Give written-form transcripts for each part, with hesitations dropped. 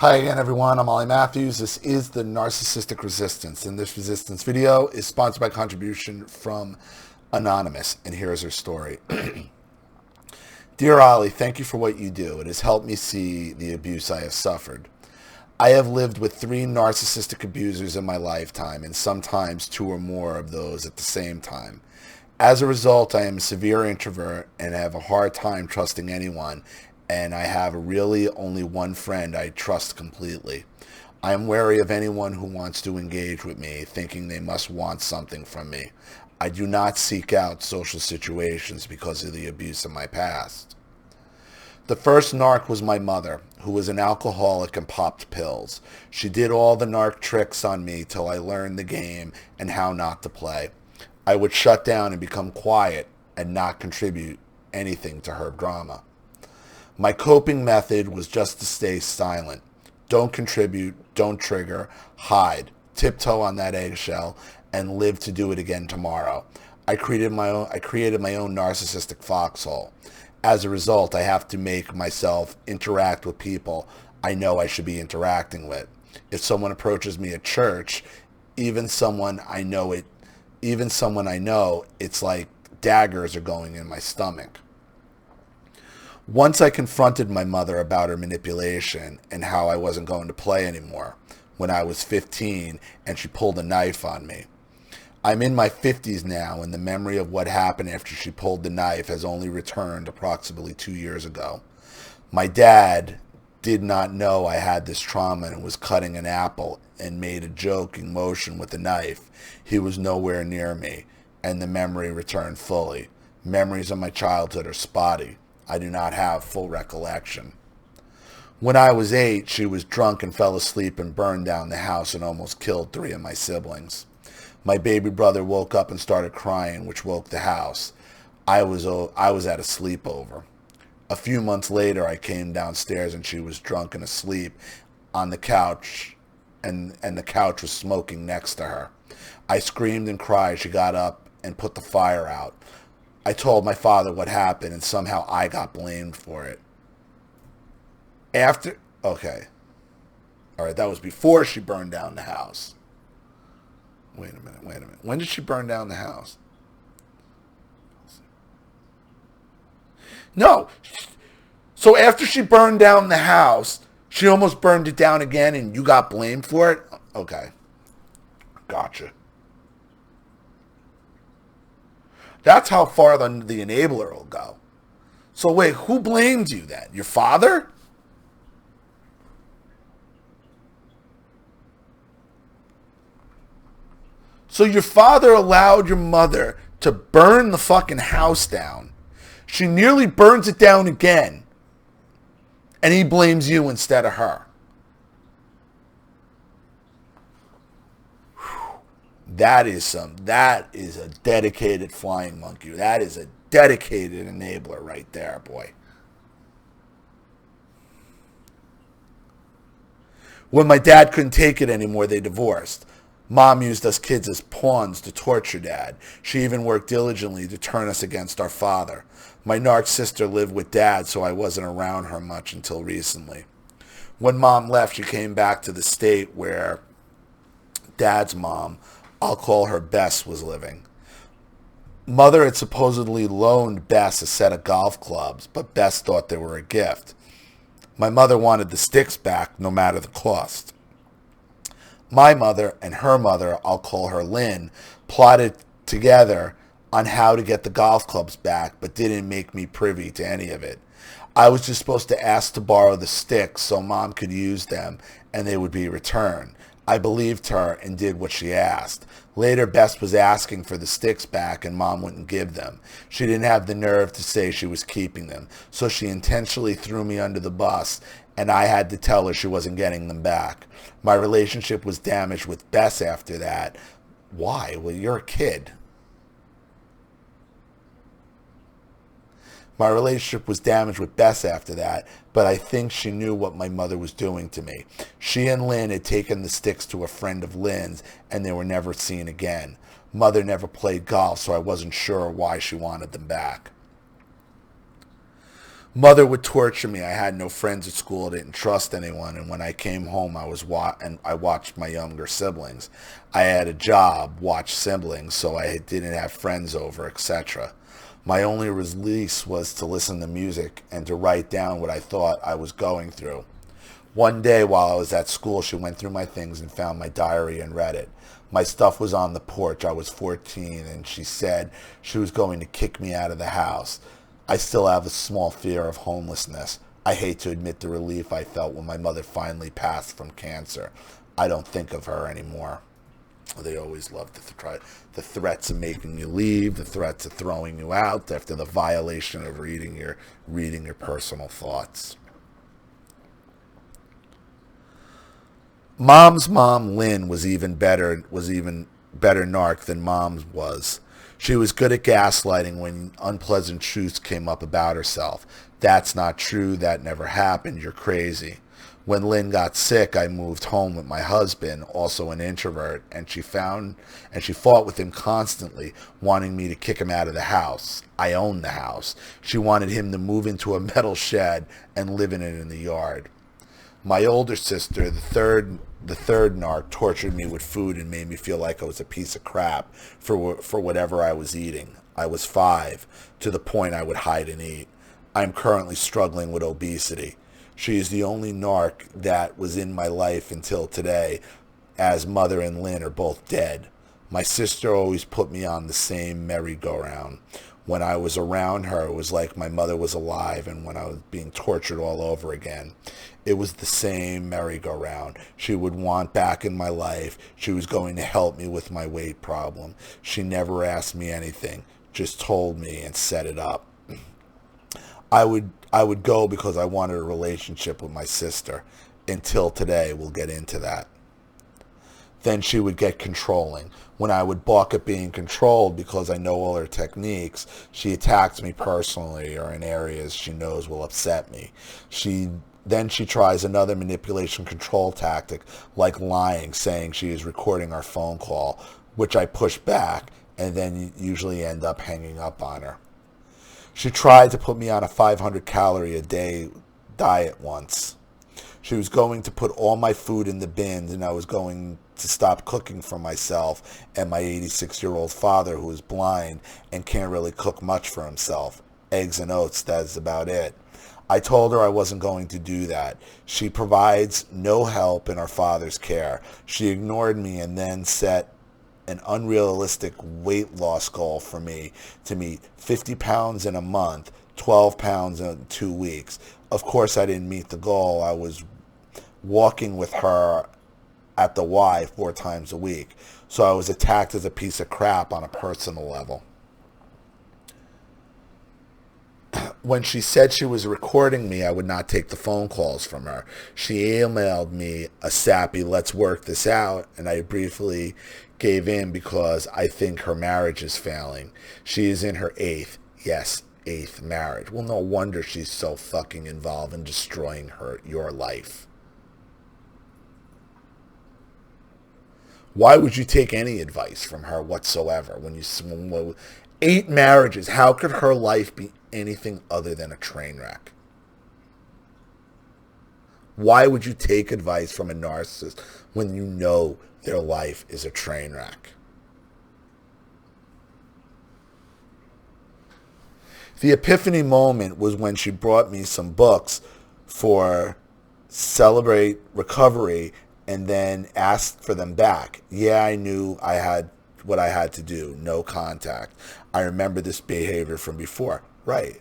Hi again, everyone. I'm Ollie Matthews. This is the Narcissistic Resistance, and this resistance video is sponsored by contribution from Anonymous, and here is her story. Dear Ollie, thank you for what you do. It has helped me see the abuse I have suffered. I have lived with 3 narcissistic abusers in my lifetime, and sometimes 2 or more of those at the same time. As a result, I am a severe introvert and have a hard time trusting anyone, and I have really only one friend I trust completely. I am wary of anyone who wants to engage with me, thinking they must want something from me. I do not seek out social situations because of the abuse of my past. The first narc was my mother, who was an alcoholic and popped pills. She did all the narc tricks on me till I learned the game and how not to play. I would shut down and become quiet and not contribute anything to her drama. My coping method was just to stay silent. Don't contribute, don't trigger, hide, tiptoe on that eggshell, and live to do it again tomorrow. I created my own narcissistic foxhole. As a result, I have to make myself interact with people I know I should be interacting with. If someone approaches me at church, even someone I know, it's like daggers are going in my stomach. Once I confronted my mother about her manipulation and how I wasn't going to play anymore when I was 15, and she pulled a knife on me. I'm in my 50s now, and the memory of what happened after she pulled the knife has only returned approximately 2 years ago. My dad did not know I had this trauma and was cutting an apple and made a joking motion with the knife. He was nowhere near me, and the memory returned fully. Memories of my childhood are spotty. I do not have full recollection. When I was 8, she was drunk and fell asleep and burned down the house and almost killed 3 of my siblings. My baby brother woke up and started crying, which woke the house. I was at a sleepover. A few months later, I came downstairs and she was drunk and asleep on the couch, and the couch was smoking next to her. I screamed and cried. She got up and put the fire out. I told my father what happened, and somehow I got blamed for it. Okay. All right, that was before she burned down the house. Wait a minute. When did she burn down the house? No. So after she burned down the house, she almost burned it down again, and you got blamed for it? Okay. Gotcha. That's how far the enabler will go. So wait, who blamed you then? Your father? So your father allowed your mother to burn the fucking house down. She nearly burns it down again. And he blames you instead of her. That is a dedicated flying monkey. That is a dedicated enabler right there, boy. When my dad couldn't take it anymore, they divorced. Mom used us kids as pawns to torture Dad. She even worked diligently to turn us against our father. My narc sister lived with Dad, so I wasn't around her much until recently. When Mom left, she came back to the state where Dad's mom, I'll call her Bess, was living. Mother had supposedly loaned Bess a set of golf clubs, but Bess thought they were a gift. My mother wanted the sticks back, no matter the cost. My mother and her mother, I'll call her Lynn, plotted together on how to get the golf clubs back, but didn't make me privy to any of it. I was just supposed to ask to borrow the sticks so Mom could use them and they would be returned. I believed her and did what she asked. Later, Bess was asking for the sticks back and Mom wouldn't give them. She didn't have the nerve to say she was keeping them, so she intentionally threw me under the bus, and I had to tell her she wasn't getting them back. My relationship was damaged with Bess after that. Why? Well, you're a kid. My relationship was damaged with Bess after that, but I think she knew what my mother was doing to me. She and Lynn had taken the sticks to a friend of Lynn's, and they were never seen again. Mother never played golf, so I wasn't sure why she wanted them back. Mother would torture me. I had no friends at school. I didn't trust anyone. And when I came home, I watched my younger siblings. I had a job, watched siblings, so I didn't have friends over, etc. My only release was to listen to music and to write down what I thought I was going through. One day while I was at school, she went through my things and found my diary and read it. My stuff was on the porch. I was 14, and she said she was going to kick me out of the house. I still have a small fear of homelessness. I hate to admit the relief I felt when my mother finally passed from cancer. I don't think of her anymore. They always love to try the threats of making you leave, the threats of throwing you out after the violation of reading your personal thoughts. Mom's mom, Lynn, was even better narc than Mom's was. She was good at gaslighting when unpleasant truths came up about herself. That's not true. That never happened. You're crazy. When Lynn got sick, I moved home with my husband, also an introvert, and she fought with him constantly, wanting me to kick him out of the house. I owned the house. She wanted him to move into a metal shed and live in it in the yard. My older sister, the third narc, tortured me with food and made me feel like I was a piece of crap for whatever I was eating. I was 5, to the point I would hide and eat. I'm currently struggling with obesity. She is the only narc that was in my life until today, as Mother and Lynn are both dead. My sister always put me on the same merry-go-round. When I was around her, it was like my mother was alive, and when I was being tortured all over again, it was the same merry-go-round. She would want back in my life. She was going to help me with my weight problem. She never asked me anything, just told me and set it up. I would go because I wanted a relationship with my sister. Until today, we'll get into that. Then she would get controlling. When I would balk at being controlled because I know all her techniques, she attacks me personally or in areas she knows will upset me. Then she tries another manipulation control tactic, like lying, saying she is recording our phone call, which I push back and then usually end up hanging up on her. She tried to put me on a 500-calorie-a-day diet once. She was going to put all my food in the bins, and I was going to stop cooking for myself and my 86-year-old father, who is blind and can't really cook much for himself. Eggs and oats, that's about it. I told her I wasn't going to do that. She provides no help in our father's care. She ignored me and then set an unrealistic weight loss goal for me to meet 50 pounds in a month, 12 pounds in 2 weeks. Of course, I didn't meet the goal. I was walking with her at the Y 4 times a week. So I was attacked as a piece of crap on a personal level. When she said she was recording me, I would not take the phone calls from her. She emailed me a sappy, let's work this out, and I briefly gave in because I think her marriage is failing. She is in her 8th marriage. Well, no wonder she's so fucking involved in destroying your life. Why would you take any advice from her whatsoever? When 8 marriages, how could her life be anything other than a train wreck? Why would you take advice from a narcissist when you know their life is a train wreck? The epiphany moment was when she brought me some books for Celebrate Recovery and then asked for them back. Yeah, I knew I had what I had to do. No contact. I remember this behavior from before. Right.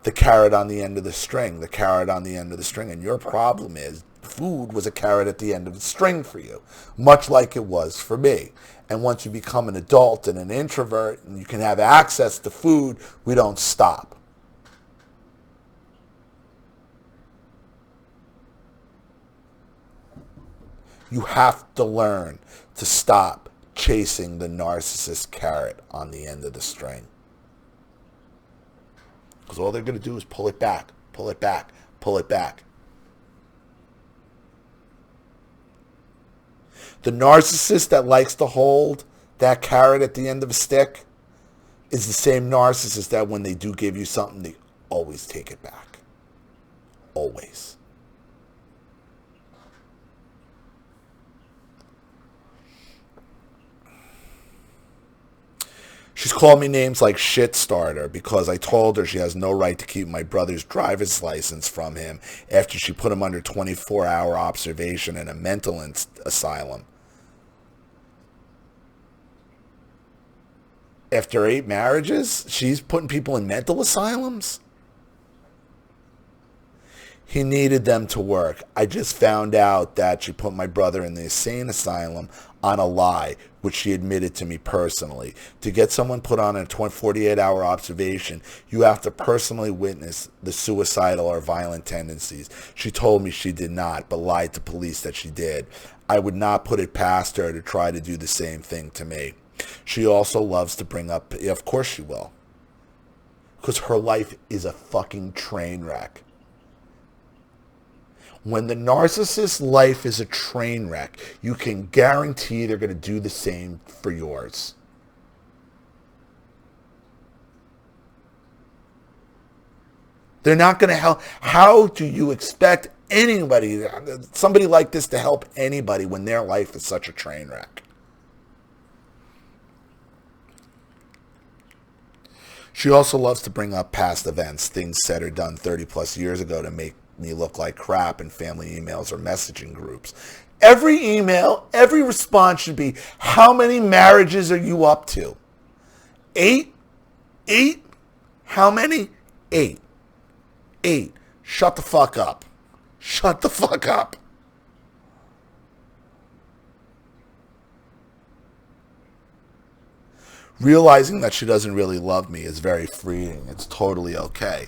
The carrot on the end of the string. The carrot on the end of the string. And your problem is food was a carrot at the end of the string for you, much like it was for me. And once you become an adult and an introvert and you can have access to food, we don't stop. You have to learn to stop chasing the narcissist carrot on the end of the string. Because all they're going to do is pull it back, pull it back, pull it back. The narcissist that likes to hold that carrot at the end of a stick is the same narcissist that when they do give you something, they always take it back. Always. She's called me names like shit starter because I told her she has no right to keep my brother's driver's license from him after she put him under 24-hour observation in a mental asylum. After 8 marriages, she's putting people in mental asylums? He needed them to work. I just found out that she put my brother in the insane asylum on a lie, which she admitted to me personally. To get someone put on a 48-hour observation, you have to personally witness the suicidal or violent tendencies. She told me she did not, but lied to police that she did. I would not put it past her to try to do the same thing to me. She also loves to bring up, yeah, of course she will, because her life is a fucking train wreck. When the narcissist's life is a train wreck, you can guarantee they're going to do the same for yours. They're not going to help. How do you expect anybody, somebody like this, to help anybody when their life is such a train wreck? She also loves to bring up past events, things said or done 30 plus years ago to make me look like crap in family emails or messaging groups. Every email, every response should be, how many marriages are you up to? 8? 8? How many? 8. 8. Shut the fuck up. Shut the fuck up. Realizing that she doesn't really love me is very freeing. It's totally okay.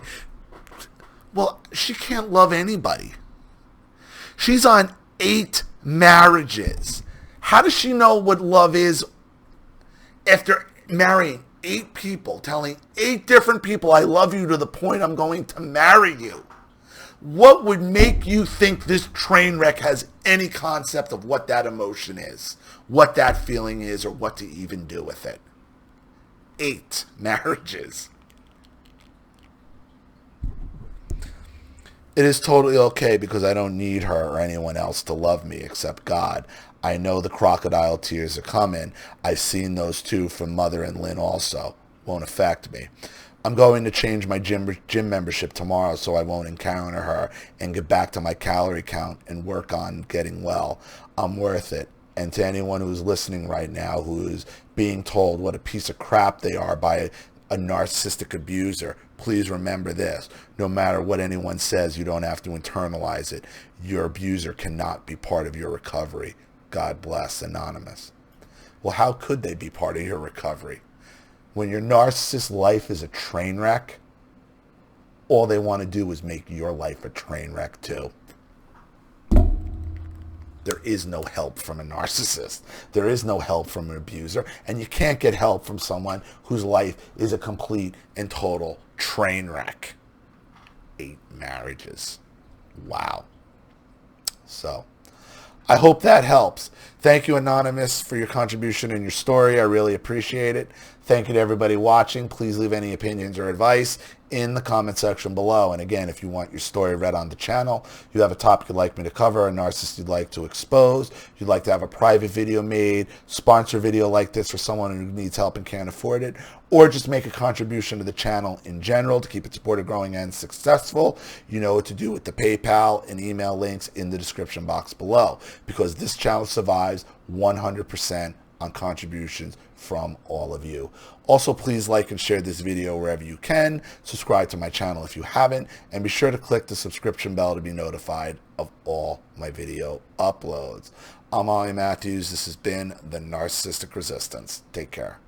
Well, she can't love anybody. She's on 8 marriages. How does she know what love is after marrying 8 people, telling 8 different people, I love you to the point I'm going to marry you? What would make you think this train wreck has any concept of what that emotion is, what that feeling is, or what to even do with it? 8 marriages. It is totally okay because I don't need her or anyone else to love me except God. I know the crocodile tears are coming. I've seen those too from Mother and Lynn also. Won't affect me. I'm going to change my gym membership tomorrow so I won't encounter her and get back to my calorie count and work on getting well. I'm worth it. And to anyone who's listening right now who is being told what a piece of crap they are by a narcissistic abuser, please remember this. No matter what anyone says, you don't have to internalize it. Your abuser cannot be part of your recovery. God bless. Anonymous. Well, how could they be part of your recovery? When your narcissist's life is a train wreck, all they want to do is make your life a train wreck too. There is no help from a narcissist. There is no help from an abuser. And you can't get help from someone whose life is a complete and total train wreck. 8 marriages. Wow. So, I hope that helps. Thank you, Anonymous, for your contribution and your story. I really appreciate it. Thank you to everybody watching. Please leave any opinions or advice in the comment section below. And again, if you want your story read on the channel, you have a topic you'd like me to cover, a narcissist you'd like to expose, you'd like to have a private video made, sponsor video like this for someone who needs help and can't afford it, or just make a contribution to the channel in general to keep it supported, growing, and successful, you know what to do with the PayPal and email links in the description box below, because this channel survives 100% on contributions from all of you. Also, please like and share this video wherever you can. Subscribe to my channel if you haven't, and be sure to click the subscription bell to be notified of all my video uploads. I'm Ollie Matthews. This has been the Narcissistic Resistance. Take care.